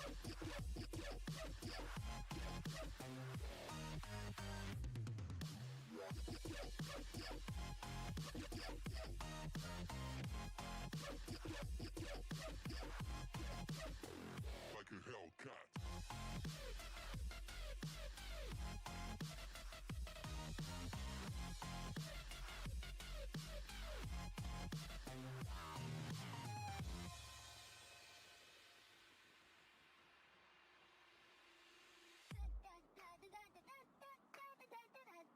Like a Hellcat. Like a hell.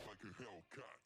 Like a Hellcat.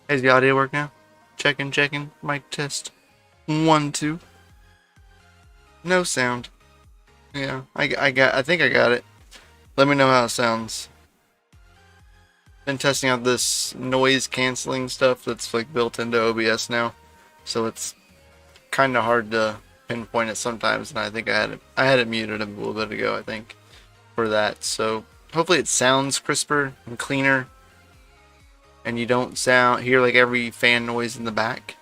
Is the audio work now? Checking, checking. Mic test. 1, 2. No sound. Yeah, I think I got it. Let me know how it sounds. Been testing out this noise canceling stuff that's like built into OBS now, so it's kind of hard to pinpoint it sometimes. And I think I had it muted a little bit ago, I think, for that. So hopefully it sounds crisper and cleaner, and you don't hear like every fan noise in the back.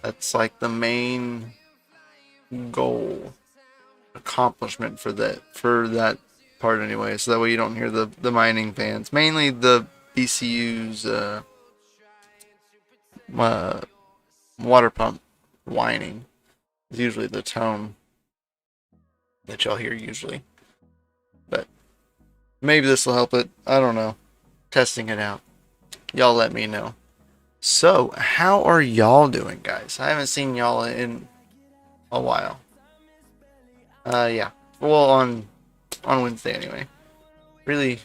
That's like the main goal, accomplishment for that part anyway, so that way you don't hear the mining fans, mainly the BCU's water pump whining is usually the tone that y'all hear usually. But maybe this will help it. I don't know. Testing it out. Y'all let me know. So, how are y'all doing, guys? I haven't seen y'all in a while. Yeah. Well, on Wednesday anyway. Really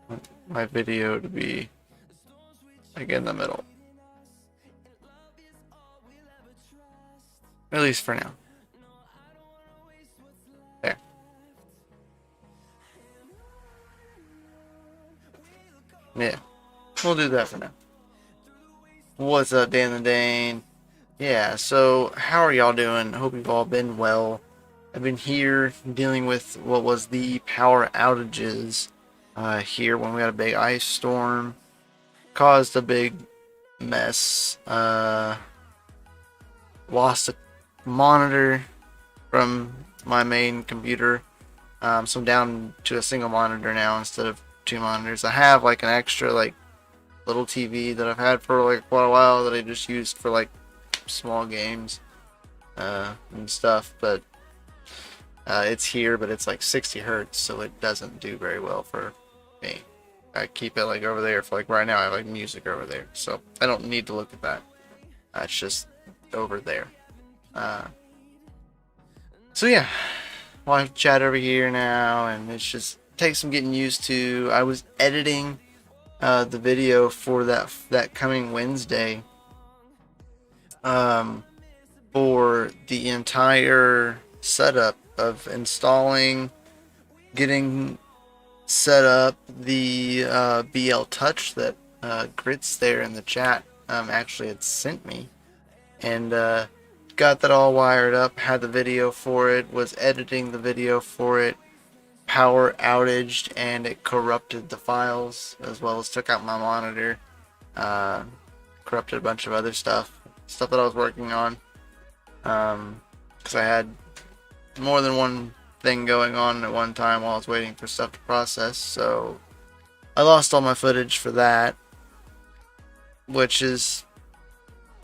want my video to be like in the middle. At least for now. There. Yeah. We'll do that for now. What's up, Dan the Dane? Yeah, so how are y'all doing? Hope you've all been well. I've been here dealing with what was the power outages here when we had a big ice storm. Caused a big mess. Lost a monitor from my main computer. So I'm down to a single monitor now instead of 2 monitors. I have like an extra like little TV that I've had for like quite a while that I just used for like small games and stuff, but it's here, but it's like 60 hertz, so it doesn't do very well for me. I keep it like over there for like right now. I have like music over there, so I don't need to look at that. It's just over there. So yeah, well, I have chat over here now, and it's just takes some getting used to. I was editing the video for that coming Wednesday for the entire setup of installing, getting set up the BL Touch that Grits there in the chat actually had sent me, and got that all wired up, had the video for it, was editing the video for it, power outaged, and it corrupted the files, as well as took out my monitor, corrupted a bunch of other stuff that I was working on, because I had more than one thing going on at one time while I was waiting for stuff to process. So I lost all my footage for that, which is,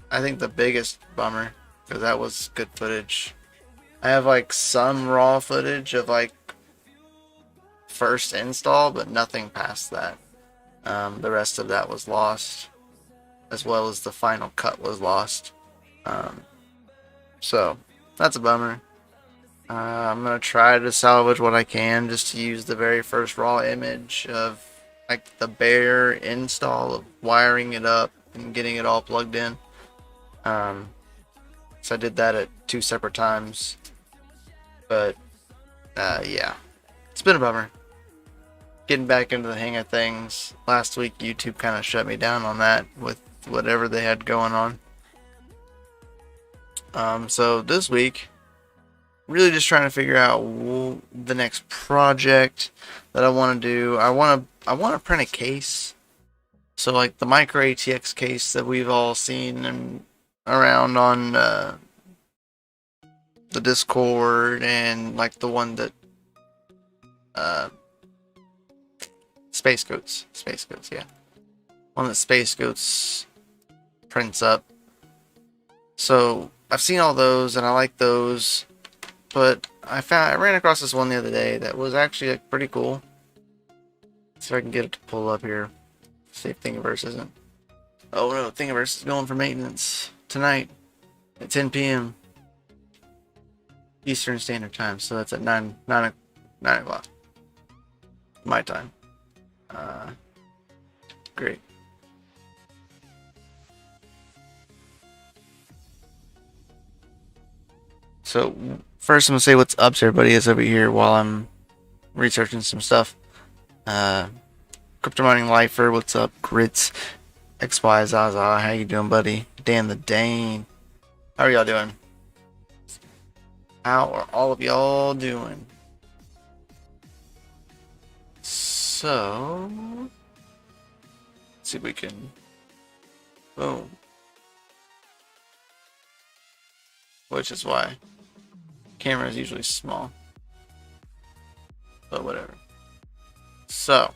I think, the biggest bummer, because that was good footage. I have like some raw footage of like first install, but nothing past that. The rest of that was lost, as well as the final cut was lost. So that's a bummer. I'm gonna try to salvage what I can, just to use the very first raw image of like the bare install of wiring it up and getting it all plugged in. So I did that at 2 separate times, but yeah, it's been a bummer. Getting back into the hang of things. Last week YouTube kind of shut me down on that with whatever they had going on. So this week, really just trying to figure out the next project that I want to do. I want to print a case. So like the micro ATX case that we've all seen and around on the Discord, and like the one that Space Goats, yeah. One that Space Goats prints up. So I've seen all those and I like those, but I ran across this one the other day that was actually like pretty cool. See if I can get it to pull up here. See if Thingiverse isn't. Oh no, Thingiverse is going for maintenance tonight at 10 p.m. Eastern Standard Time, so that's at 9 o'clock my time. Great. So first I'm gonna say what's up to everybody is over here while I'm researching some stuff. Crypto mining lifer, what's up? Grits, XY Zaza, how you doing, buddy? Dan the Dane, how are y'all doing? How are all of y'all doing? So let's see if we can. Boom. Which is why camera is usually small, but whatever. So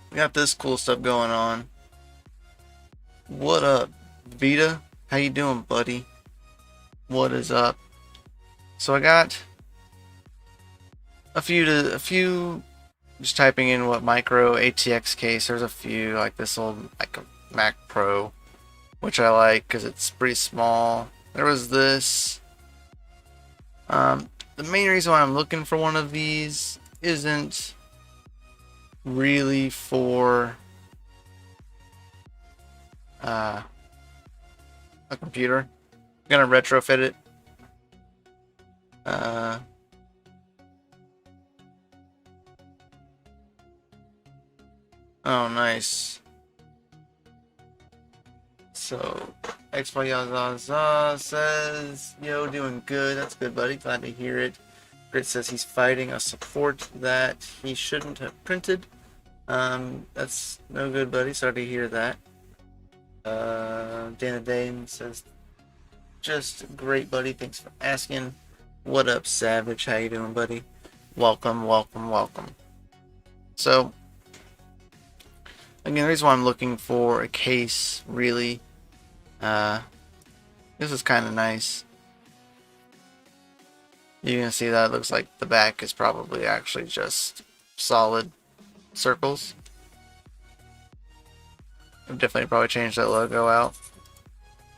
we got this cool stuff going on. What up, Vita? How you doing, buddy? What is up? So I got a few. Just typing in what micro ATX case. There's a few like this old like a Mac Pro, which I like because it's pretty small. There was this. The main reason why I'm looking for one of these isn't really for a computer. I'm gonna retrofit it. Oh, nice. So, XYZaza says, yo, doing good. That's good, buddy. Glad to hear it. Grit says he's fighting a support that he shouldn't have printed. That's no good, buddy. Sorry to hear that. Dana Dane says, just great, buddy. Thanks for asking. What up, Savage? How you doing, buddy? Welcome, welcome, welcome. So, again, the reason why I'm looking for a case, really, this is kind of nice. You can see that it looks like the back is probably actually just solid circles. I've definitely probably changed that logo out.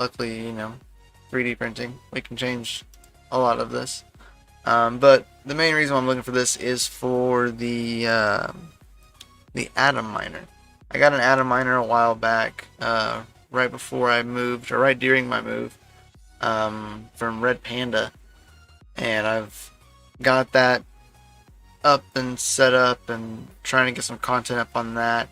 Luckily, 3D printing, we can change a lot of this. But the main reason why I'm looking for this is for the atom miner. I got an atom miner a while back, right before I moved, or right during my move, from Red Panda. And I've got that up and set up and trying to get some content up on that.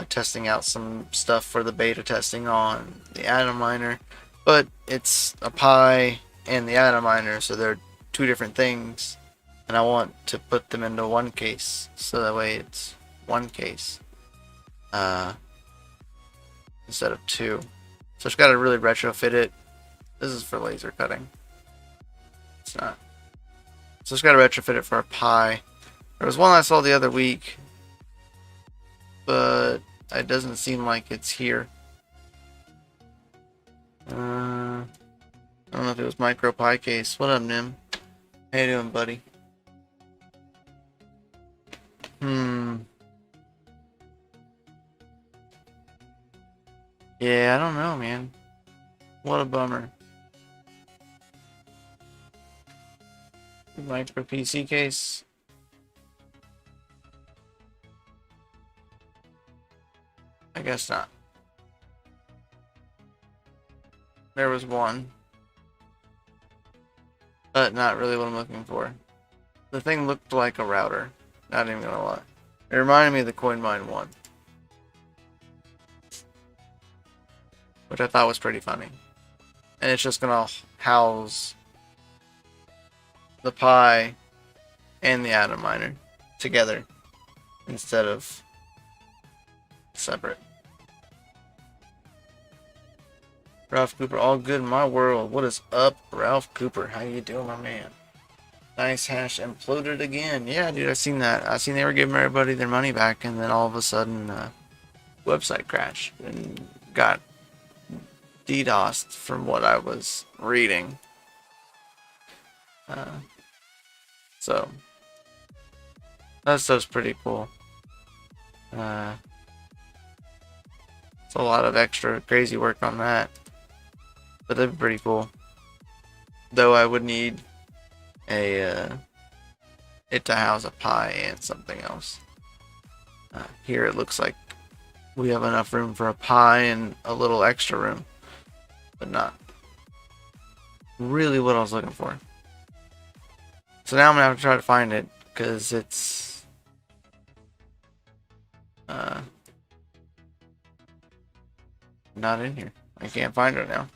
Testing out some stuff for the beta testing on the atom miner. But it's a Pi and the atom miner, so they're two different things. And I want to put them into one case, so that way it's one case. Instead of two. So it's got to really retrofit it. This is for laser cutting. It's not. So it's got to retrofit it for a Pi. There was one I saw the other week, but it doesn't seem like it's here. I don't know if it was micro Pi case. What up, Nim? How you doing, buddy? Yeah, I don't know, man. What a bummer. Micro PC case. I guess not. There was one, but not really what I'm looking for. The thing looked like a router. Not even gonna lie. It reminded me of the CoinMine one, which I thought was pretty funny. And it's just gonna house the Pi and the atom miner together instead of separate. Ralph Cooper, all good in my world. What is up, Ralph Cooper? How you doing, my man? Nice hash imploded again. Yeah, dude, I seen that. I seen they were giving everybody their money back, and then all of a sudden, website crashed and got DDoSed from what I was reading. So that stuff's pretty cool. It's a lot of extra crazy work on that, but that'd be pretty cool. Though I would need it to house a Pi and something else. Here it looks like we have enough room for a Pi and a little extra room, but not really what I was looking for. So now I'm gonna have to try to find it because it's not in here. I can't find it now.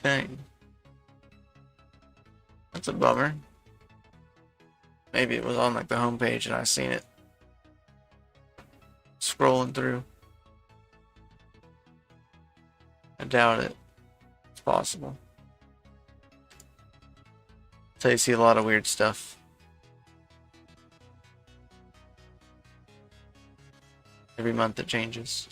Dang. That's a bummer. Maybe it was on like the homepage and I seen it scrolling through. I doubt it. It's possible. So you see a lot of weird stuff. Every month it changes.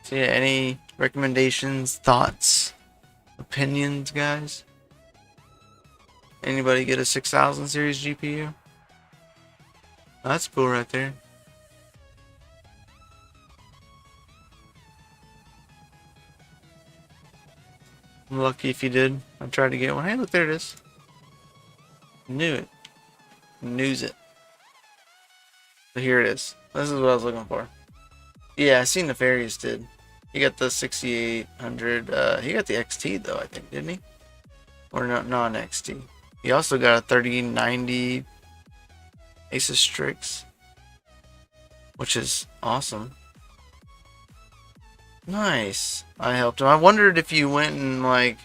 So yeah, any recommendations, thoughts, opinions, guys? Anybody get a 6000 series GPU? Oh, that's cool right there. I'm lucky if you did. I tried to get one. Hey, look, there it is. Knew it. News it. So here it is. This is what I was looking for. Yeah, I seen the fairies did. He got the 6800. He got the XT though, I think, didn't he? Or no, non-XT. He also got a 3090 Asus Strix, which is awesome. Nice. I helped him. I wondered if you went and like,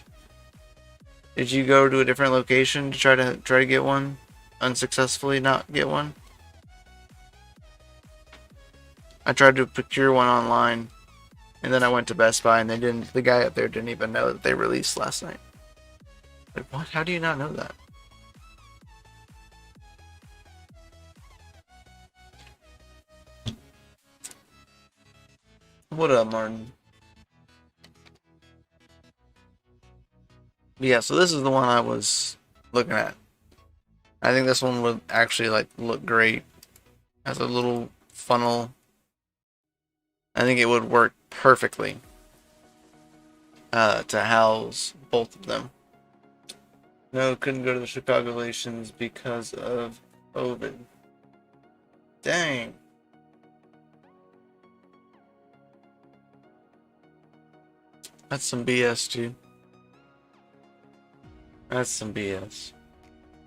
did you go to a different location to try to get one, unsuccessfully not get one? I tried to procure one online, and then I went to Best Buy, and they didn't. The guy up there didn't even know that they released last night. Like, what? How do you not know that? What up, Martin? Yeah, so this is the one I was looking at. I think this one would actually like look great as a little funnel. I think it would work perfectly to house both of them. No, couldn't go to the Chicago Relations because of COVID. Dang. That's some BS, dude. That's some BS.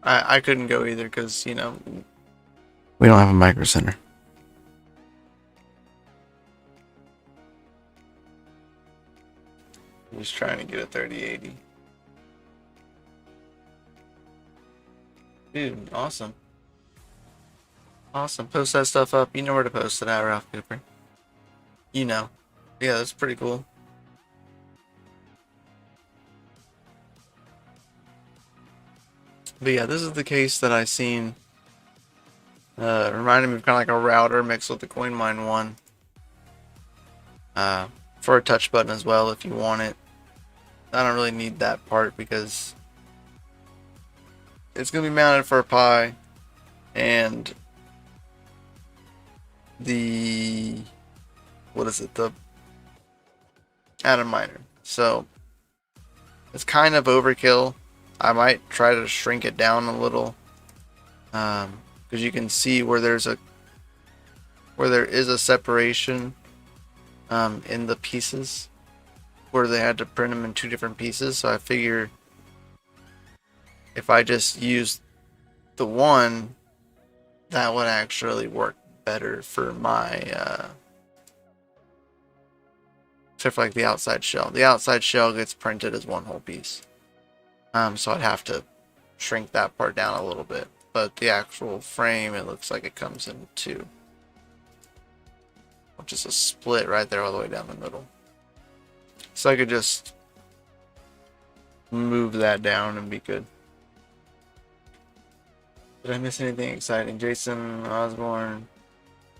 I couldn't go either because, you know, we don't have a micro center. I'm just trying to get a 3080. Dude, awesome. Awesome. Post that stuff up. You know where to post it at, Ralph Cooper. You know. Yeah, that's pretty cool. But yeah, this is the case that I seen. Reminded me of kind of like a router mixed with the CoinMine one. For a touch button as well if you want it. I don't really need that part because it's going to be mounted for a Pi and the, what is it, the atom miner. So it's kind of overkill. I might try to shrink it down a little because you can see where there is a separation in the pieces where they had to print them in two different pieces. So I figure if I just use the one, that would actually work better for my except for like the outside shell. The outside shell gets printed as one whole piece. So I'd have to shrink that part down a little bit. But the actual frame, it looks like it comes in two. Which is a split right there all the way down the middle. So I could just move that down and be good. Did I miss anything exciting? Jason Osborne.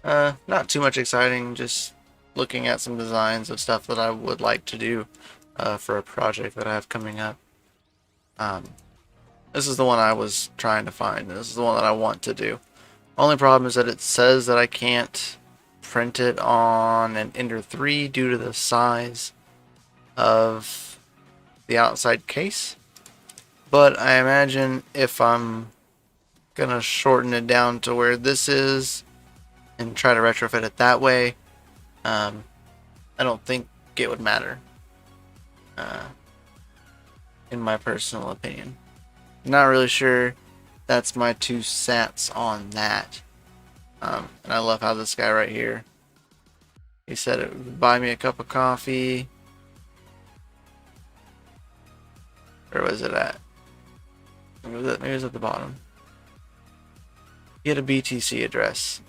Not too much exciting, just looking at some designs of stuff that I would like to do for a project that I have coming up. This is the one I was trying to find. This is the one that I want to do. Only problem is that it says that I can't print it on an Ender 3 due to the size of the outside case. But I imagine if I'm gonna shorten it down to where this is and try to retrofit it that way. I don't think it would matter, in my personal opinion. Not really sure. That's my 2 cents on that. And I love how this guy right here, he said it would buy me a cup of coffee. Where was it at? Maybe it was at the bottom. He had a BTC address.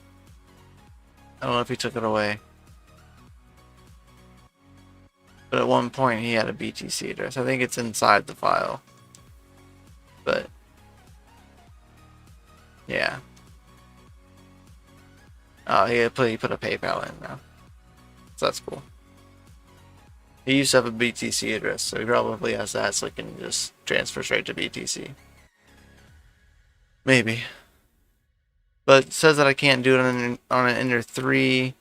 I don't know if he took it away. But at one point he had a BTC address. I think it's inside the file. But yeah. Oh, he put a PayPal in now. So that's cool. He used to have a BTC address, so he probably has that, so he can just transfer straight to BTC. Maybe. But it says that I can't do it on an Ender 3.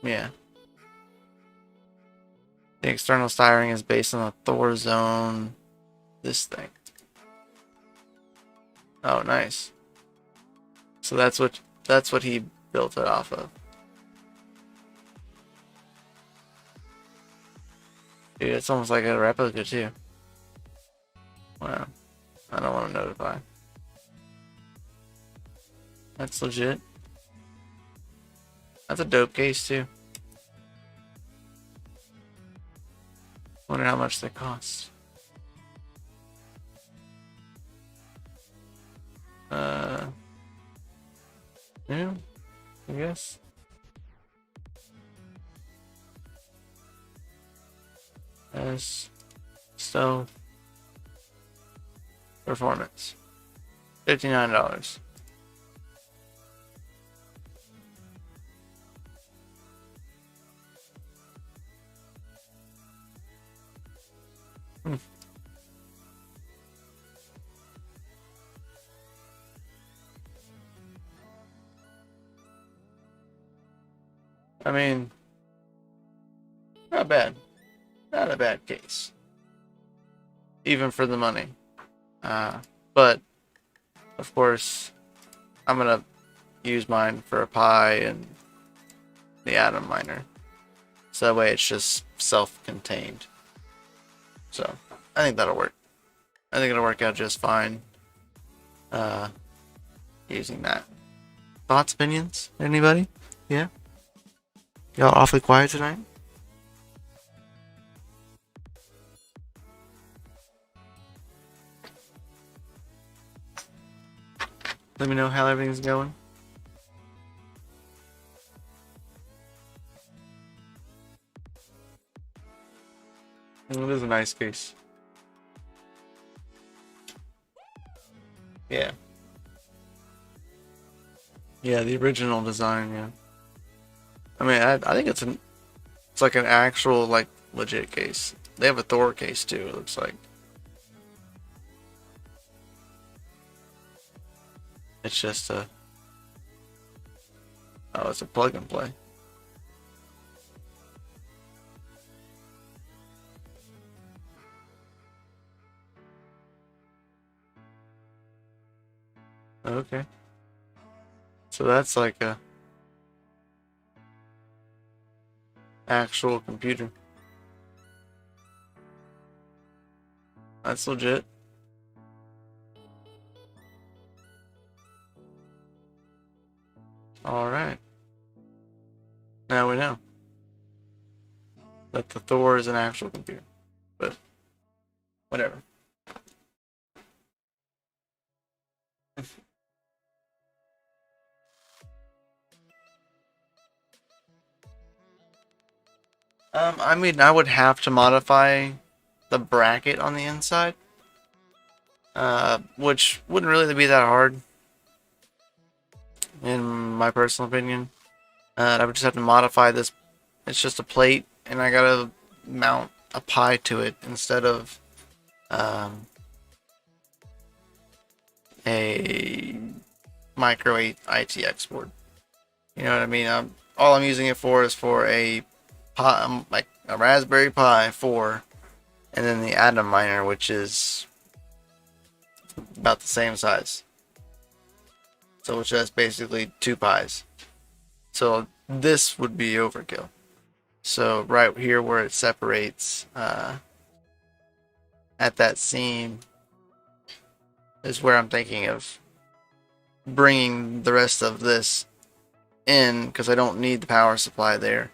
Yeah. The external styling is based on the Thor zone. This thing. Oh, nice. So that's what he built it off of. Dude, it's almost like a replica too. Wow. I don't want to notify. That's legit. That's a dope case too. Wonder how much they cost. Yeah, I guess. As stealth performance, $59. I mean, not bad. Not a bad case. Even for the money. But, of course, I'm going to use mine for a Pi and the Atom Miner. So that way it's just self-contained. So, I think that'll work. I think it'll work out just fine. Using that. Thoughts, opinions? Anybody? Yeah? Y'all awfully quiet tonight? Let me know how everything's going. It is a nice case. Yeah. Yeah, the original design, yeah. I mean, I think it's like an actual, like, legit case. They have a Thor case too, it looks like. It's just a... Oh, it's a plug and play. Okay. So that's like a actual computer. That's legit. Alright. Now we know that the Thor is an actual computer. But whatever. I mean, I would have to modify the bracket on the inside, which wouldn't really be that hard, in my personal opinion. I would just have to modify this. It's just a plate, and I gotta mount a Pi to it instead of a micro ITX board. You know what I mean? All I'm using it for is for a Pi, like a Raspberry Pi 4 and then the atom miner, which is about the same size. So which has basically 2 pies. So this would be overkill. So right here where it separates at that seam is where I'm thinking of bringing the rest of this in, because I don't need the power supply there,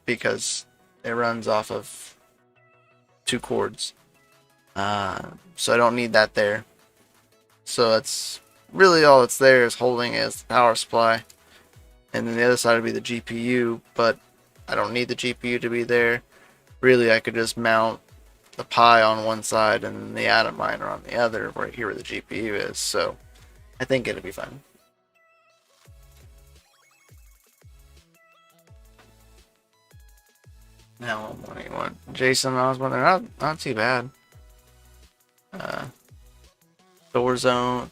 because it runs off of 2 cords. So I don't need that there. So that's really all that's there is holding is the power supply. And then the other side would be the GPU, but I don't need the GPU to be there. Really, I could just mount the Pi on one side and the atom miner on the other, right here where the GPU is. So I think it'll be fun. Now, what? Jason, I was wondering, not too bad. Thor-zone.com.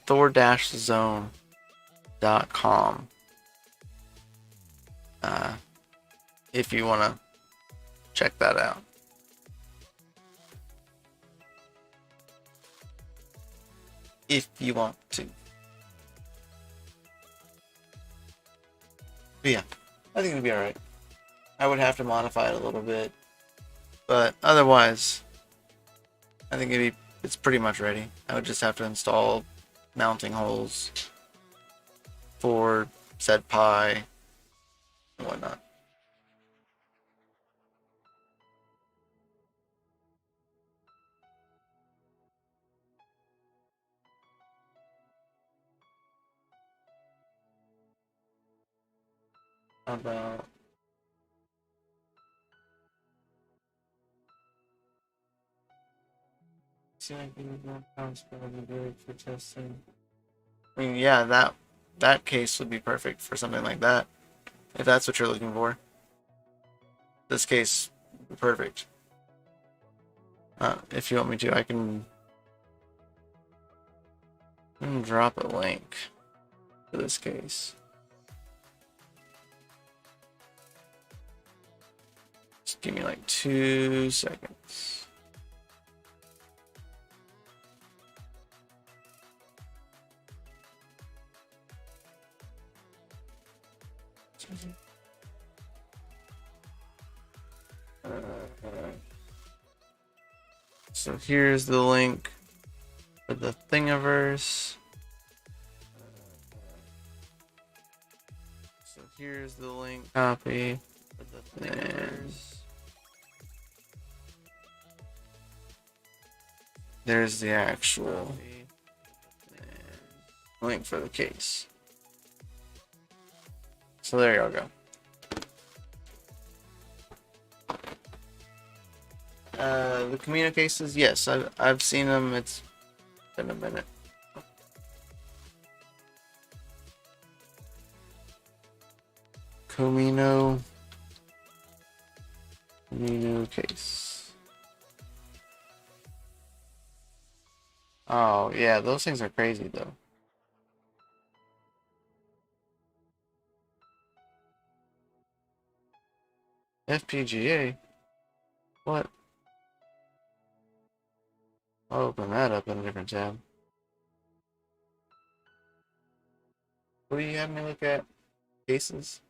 If you want to check that out. If you want to. But yeah, I think it'll be alright. I would have to modify it a little bit, but otherwise, I think it's pretty much ready. I would just have to install mounting holes for said Pi and whatnot. About for testing. I mean, yeah, that case would be perfect for something like that. If that's what you're looking for. This case would be perfect. If you want me to, I can drop a link to this case. Just give me like 2 seconds. So here's the link for the Thingiverse. So here's the link. Copy for the Thingiverse. There's the actual link for the case. So there y'all go. The Camino cases, yes, I've seen them. It's been a minute. Camino case. Oh yeah, those things are crazy though. FPGA? What? I'll open that up in a different tab. What do you have me look at? Cases?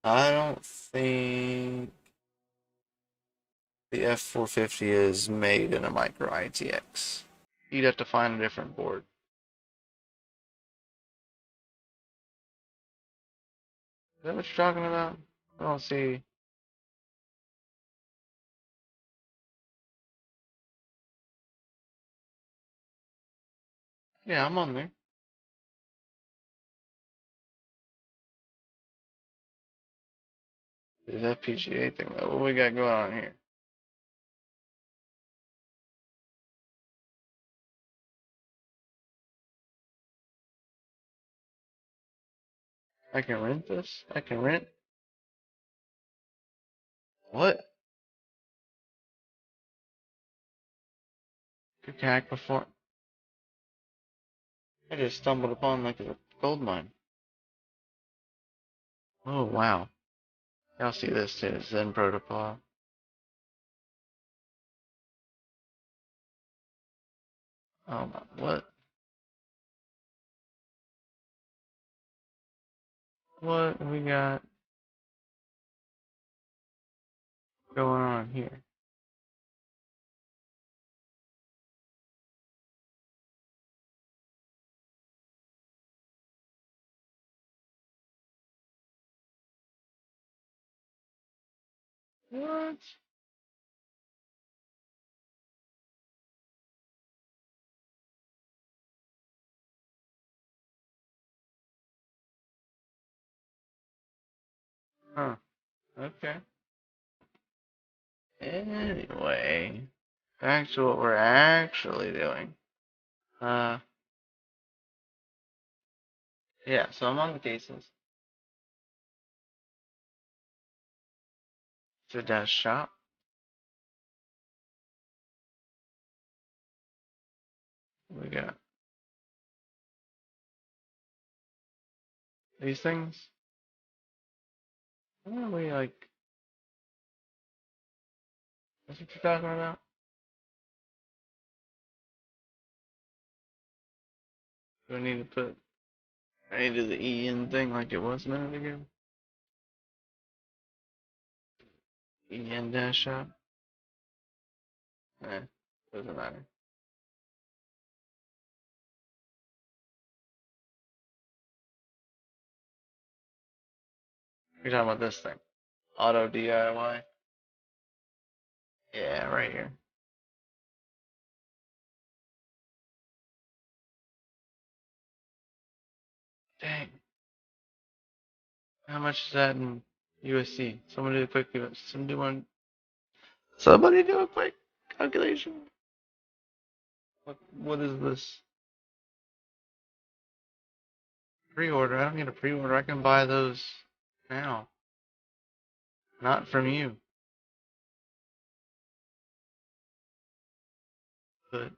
I don't think the F450 is made in a micro ITX. You'd have to find a different board. Is that what you're talking about? I don't see. Yeah, I'm on there. This FPGA thing though. What we got going on here? I can rent this? I can rent? What? Good hack before. I just stumbled upon like a Gold mine. Oh wow. Y'all see this too. Zen protocol. Oh my, what? What we got going on here? What? Huh. Okay. Anyway, back to what we're actually doing. Yeah, so among the cases, it's a dash shop. We got these things. What are we like? That's what you're talking about? Do I need to put, I need to do the EN thing like it was a minute ago? EN dash shop? Eh, doesn't matter. You're talking about this thing. Auto DIY? Yeah, right here. Dang. How much is that in USD? Somebody do a quick calculation. What is this? Pre-order. I don't need a pre-order. I can buy those now. Not from you. But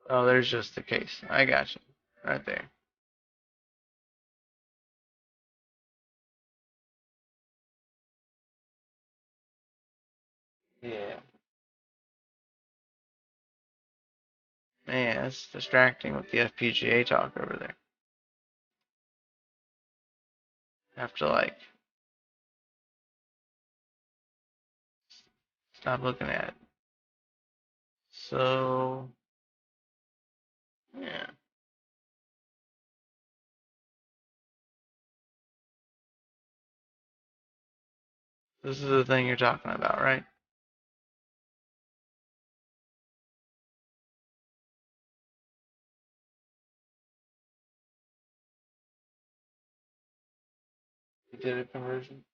oh, there's just the case. I got you. Right there. Yeah. Man, it's distracting with the FPGA talk over there. Have to like stop looking at it. So yeah. This is the thing you're talking about, right? You did a conversion?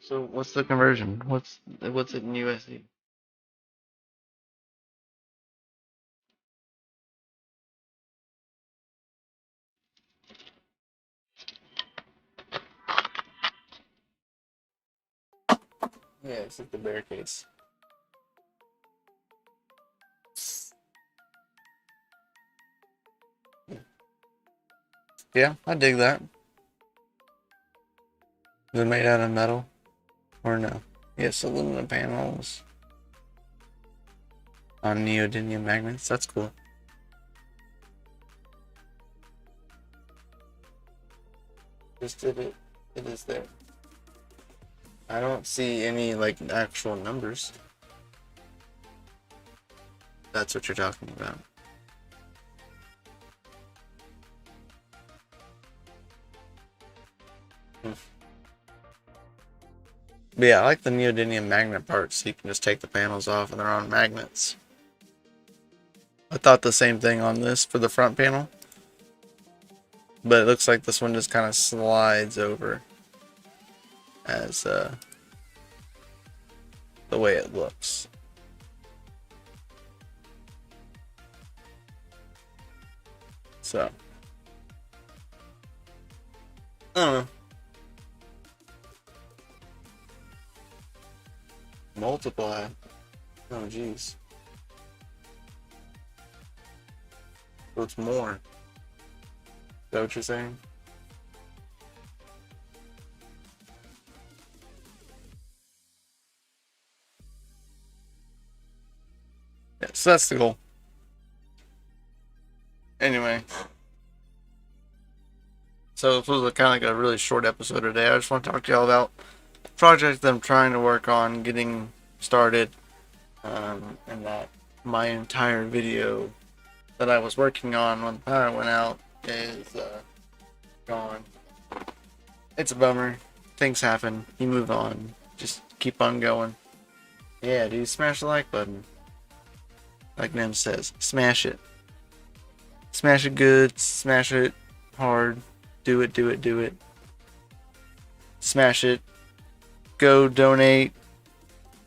So what's the conversion? What's it in USD? Yeah, it's like the bear case. Yeah, I dig that. Is it made out of metal or no? Yes, aluminum panels on neodymium magnets. That's cool. Just did it. It is there. I don't see any like actual numbers. That's what you're talking about. But yeah, I like the neodymium magnet parts, so you can just take the panels off and they're on magnets. I thought the same thing on this for the front panel, but it looks like this one just kind of slides over as the way it looks. So I don't know. Multiply. Oh, jeez. So it's more. Is that what you're saying? Yeah, so that's the goal. Anyway. So this was kind of like a really short episode today. I just want to talk to y'all about the project that I'm trying to work on getting started. And that my entire video that I was working on when the power went out is gone. It's a bummer. Things happen. You move on. Just keep on going. Yeah, dude, smash the like button. Like Nim says, smash it. Smash it good, smash it hard. Do it, do it, do it. Smash it. Go donate.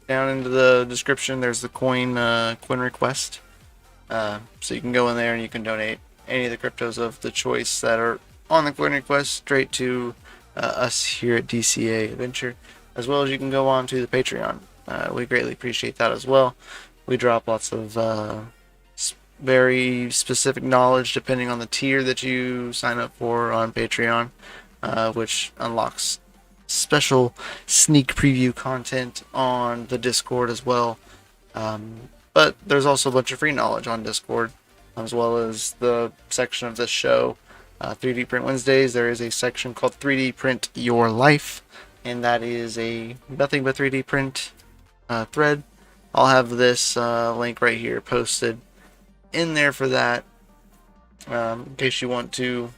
Down into the description, there's the coin request. So you can go in there and you can donate any of the cryptos of the choice that are on the coin request straight to us here at DCA Adventure, as well as you can go on to the Patreon. We greatly appreciate that as well. We drop lots of very specific knowledge depending on the tier that you sign up for on Patreon, which unlocks special sneak preview content on the Discord as well. But there's also a bunch of free knowledge on Discord, as well as the section of this show, 3D Print Wednesdays. There is a section called 3D Print Your Life, and that is a nothing but 3D print thread. I'll have this link right here posted in there for that, in case you want to.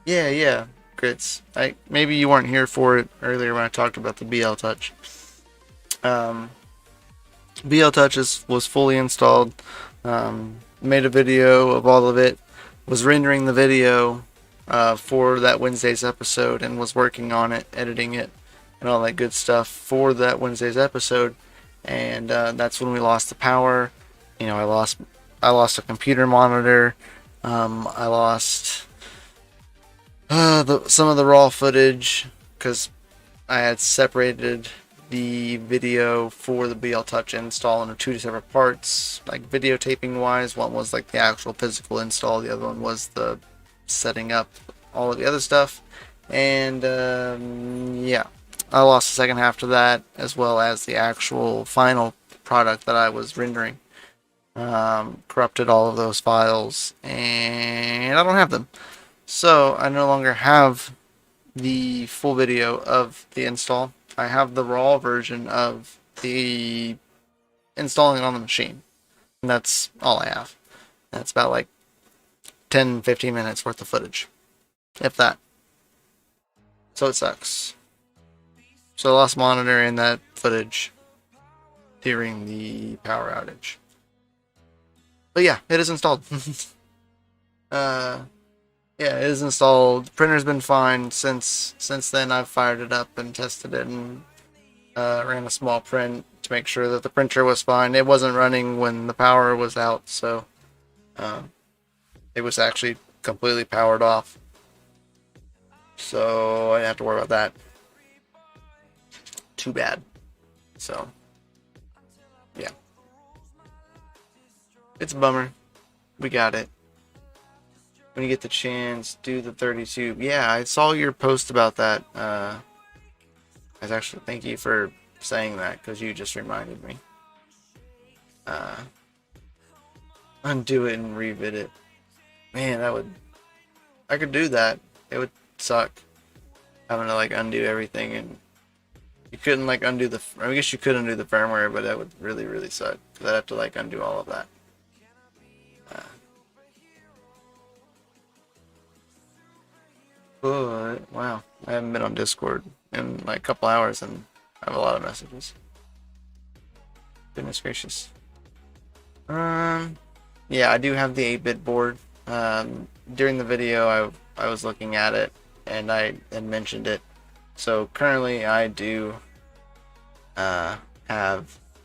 Yeah, Grits. Maybe you weren't here for it earlier when I talked about the BL Touch. BL Touch was fully installed. Made a video of all of it. Was rendering the video for that Wednesday's episode and was working on it, editing it, and all that good stuff for that Wednesday's episode. And that's when we lost the power. You know, I lost a computer monitor. I lost some of the raw footage because I had separated the video for the BL Touch install into two separate parts, like videotaping wise. One was like the actual physical install, the other one was the setting up all of the other stuff. And yeah, I lost the second half to that, as well as the actual final product that I was rendering. Corrupted all of those files, and I don't have them. So I no longer have the full video of the install. I have the raw version of the installing it on the machine. And that's all I have. That's about like 10-15 minutes worth of footage, if that. So it sucks. So I lost monitor and that footage during the power outage. But yeah, it is installed. Yeah, it is installed. The printer's been fine since then. I've fired it up and tested it and ran a small print to make sure that the printer was fine. It wasn't running when the power was out, so it was actually completely powered off. So I didn't have to worry about that. Too bad. So yeah, it's a bummer. We got it. When you get the chance, do the 32. Yeah, I saw your post about that. I actually thank you for saying that, because you just reminded me. Undo it and revid it. Man, I could do that. It would suck having to like undo everything, and you couldn't like undo I guess you could undo the firmware, but that would really, really suck, because I'd have to like undo all of that. But wow, I haven't been on Discord in like a couple hours and I have a lot of messages. Goodness gracious. Yeah, I do have the 8-bit board. During the video, I was looking at it and I had mentioned it. So currently, I do have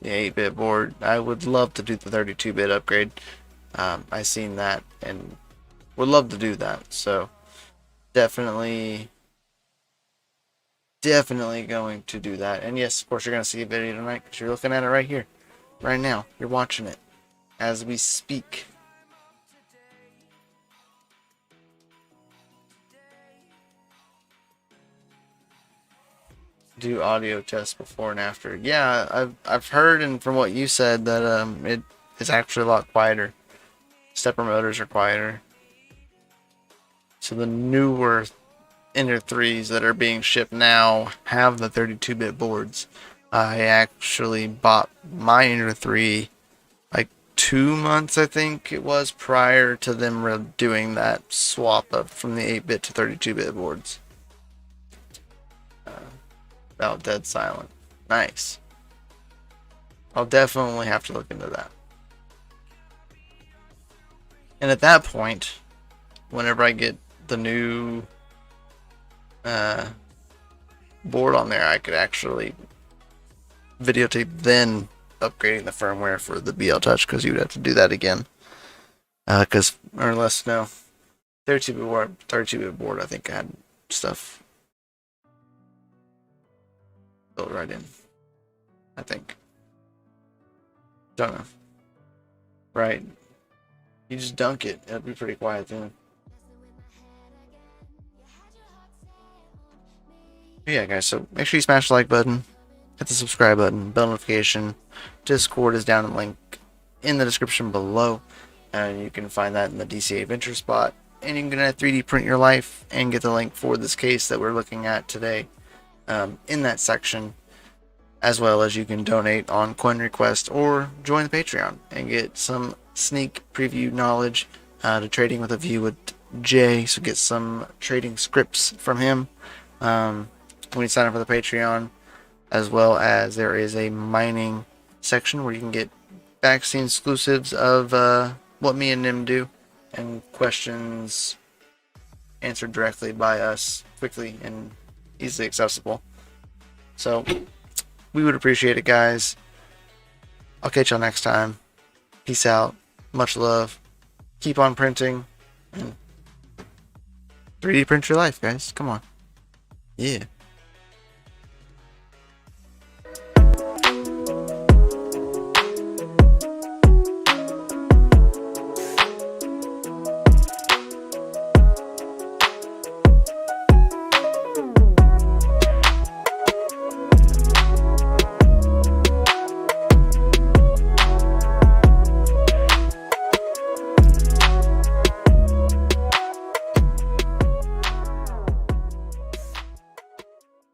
the 8-bit board. I would love to do the 32-bit upgrade. I seen that and would love to do that. So definitely definitely going to do that. And yes, of course, you're going to see a video tonight because you're looking at it right here, right now. You're watching it as we speak. Do audio tests before and after. Yeah, I've heard, and from what you said, that it is actually a lot quieter. Stepper motors are quieter. So the newer Ender 3s that are being shipped now have the 32-bit boards. I actually bought my Ender 3 like 2 months, I think it was, prior to them doing that swap up from the 8-bit to 32-bit boards. About dead silent. Nice. I'll definitely have to look into that. And at that point, whenever I get the new board on there, I could actually videotape then upgrading the firmware for the BL Touch, because you would have to do that again. Or unless, no, 32-bit board, I think I had stuff built right in. I think. Don't know. Right. You just dunk it. It'll be pretty quiet then. Yeah, guys, so make sure you smash the like button, hit the subscribe button, bell notification. Discord is down in the link in the description below, and you can find that in the DCA Venture spot. And you can 3D print your life and get the link for this case that we're looking at today in that section, as well as you can donate on coin request or join the Patreon and get some sneak preview knowledge to Trading with a View with Jay. So get some trading scripts from him when you sign up for the Patreon, as well as there is a mining section where you can get backstage exclusives of what me and Nim do, and questions answered directly by us, quickly and easily accessible. So we would appreciate it, guys. I'll catch y'all next time. Peace out. Much love. Keep on printing. And 3D print your life, guys. Come on. Yeah.